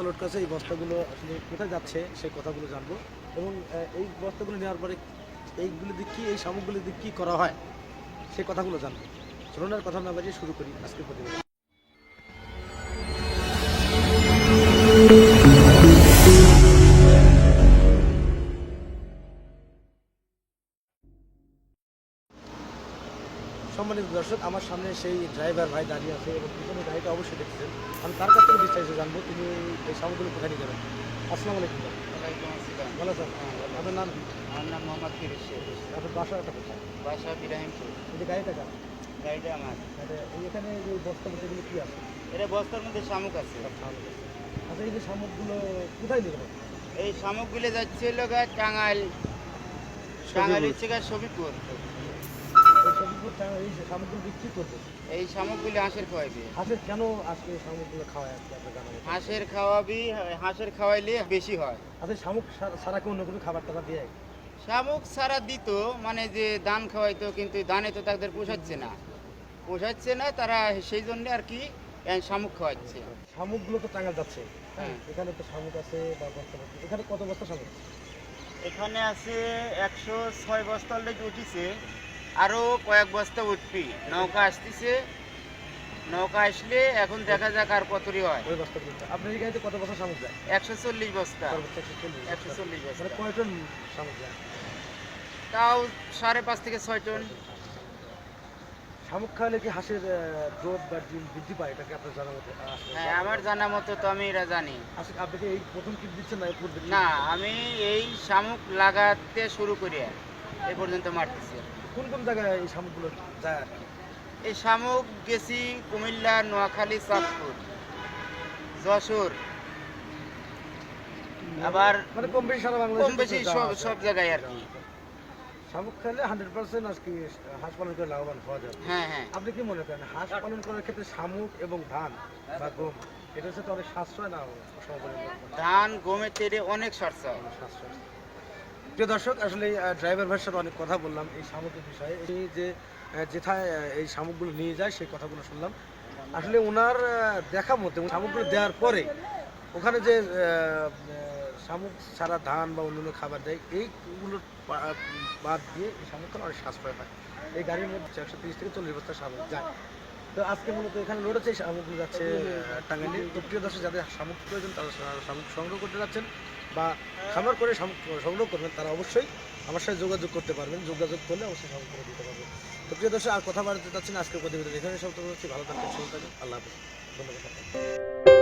বস্তা লোড করেছে, এই বস্তাগুলো আসলে কোথায় যাচ্ছে সেই কথাগুলো জানবো এবং এই বস্তাগুলো নেওয়ার পরে এইগুলো দিয়ে কী, এই সামগ্রীগুলো দিয়ে কী করা হয় সেই কথাগুলো জানবো। চলুন আর কথা না বাজিয়ে শুরু করি আজকের প্রতিবেদন। সম্মানিত দর্শক, আমার সামনে সেই ড্রাইভার ভাই দাঁড়িয়ে আছে এবং পিছনে গাড়িটা অবশ্যই দেখছেন। আমি তার কাছ থেকে বিস্তারিত জানবো তিনি এই সামগ্রীগুলো কোথায় নিয়ে যাবেন। আসসালামু আলাইকুম। ওয়ালাইকুম আসসালাম। ভালো আছেন? আপনার নাম কি? আমার নাম মোহাম্মদ ফিরোজ শেখ। আপনার বাসাটা কোথায়? বাসা ইব্রাহিমপুর। এই গাড়িটা কার? গাড়িটা আমার। এখানে যে বস্তা এগুলো কি আছে? এটা বস্তার মধ্যে শামুক আছে। আচ্ছা, এই যে শামুকগুলো কোথায় নিয়ে যাবেন? এই শামুকগুলো যাচ্ছে হলো টাঙ্গাইল। টাঙ্গাইল হচ্ছে সবিপুর। এই যে শামুকগুলো বিক্রি করবে, এই শামুকগুলি হাঁসের খাওয়াইবে। হাঁসের কেন আজকে এই শামুকগুলো খাওয়ায় আজকে আপনার জানা মতো? হাঁসের খাওয়াইলে বেশি হয়। আচ্ছা, শামুক ছাড়া কি অন্য কোনো খাবার টাবার দিয়ে? শামুক সারা দিত, মানে যে ধান খাওয়াইতো, কিন্তু ধানে তো তাদের পোষাচ্ছে না, তারা সেই জন্য আর কি শামুক খাওয়াচ্ছে। শামুকগুলো তো টাঙ্গাইল যাচ্ছে, হ্যাঁ। এখানে তো শামুক আছে বা বস্তা আছে। এখানে কত বস্তা শামুক? এখানে আছে 106 বস্তা অলরেডি উঠিছে, আরো কয়েক বস্তা উঠবি। নৌকা আসতেছে, নৌকা আসলে এখন দেখা যাক আর কতরি হয়। ওই বস্তাগুলো আপনার এই গাড়িতে কত বস্তা শামুক যায়? 140 বস্তা। সর্বোচ্চ 140 140 মানে বস্তা, কয় টন শামুক যায়? তাও 5.5 থেকে 6 টন। শামুক খাওয়ালে কি হাঁসের গ্রোথ বা ডিম বৃদ্ধি পায়, এটা কি আপনার জানা মতো আছে? হ্যাঁ, আমার জানা মতো তো আমি এটা জানি আচ্ছা, আপনি কি এই প্রথম কিট দিচ্ছেন না পূর্বে? না। আমি এই শামুক লাগাতে শুরু করি এই পর্যন্ত মারতেছি। কোন কোন জায়গায় এই শামুকগুলো যায় আর কি? এই শামুক গেছি কুমিল্লা, নোয়াখালী, চাঁদপুর, যশোর, আবার মানে কম বেশি সারা বাংলাদেশে কম বেশি সব জায়গায় আর কি। শামুক খেলে 100% আজকে হাঁস পালন করে লাভবান হওয়া যাবে। হ্যাঁ হ্যাঁ। আপনি কি মনে করেন হাঁস পালন করার ক্ষেত্রে শামুক এবং ধান বা গম এটা হচ্ছে তো অনেক সাশ্রয় না? ধান গমের তেরে অনেক খরচা। সাশ্রয়। প্রিয় দর্শক, আসলে ড্রাইভার ভাইয়ের সাথে অনেক কথা বললাম এই শামুকের বিষয়ে। এই যে যেথায় এই শামুকগুলো নিয়ে যায় সেই কথাগুলো শুনলাম। আসলে ওনার দেখা মতে শামুকগুলো দেওয়ার পরে ওখানে যে শামুক ছাড়া ধান বা অন্যান্য খাবার দেয়, এইগুলো বাদ দিয়ে এই শামুকগুলো অনেক সাশ্রয় হয়। এই গাড়ির মধ্যে 130 থেকে 40 বস্তা শামুক যায়। তো আজকে মূলত এখানে লোড হচ্ছে, এই শামুকগুলো যাচ্ছে টাঙ্গাইলে। তো প্রিয় দর্শক, যাদের শামুক প্রয়োজন তারা শামুক সংগ্রহ করতে যাচ্ছেন বা খামার করে শামুক সংগ্রহ করবেন, তারা অবশ্যই আমার সাথে যোগাযোগ করতে পারবেন। যোগাযোগ করলে অবশ্যই শামুক করে দিতে পারবো। তো প্রিয় দর্শক, আর কথা বাড়াতে চাচ্ছি না, আজকের প্রতিবেদন এখানে সব হচ্ছে। ভালো থাকবেন, সুস্থ থাকবেন। আল্লাহ হাফেজ, ধন্যবাদ।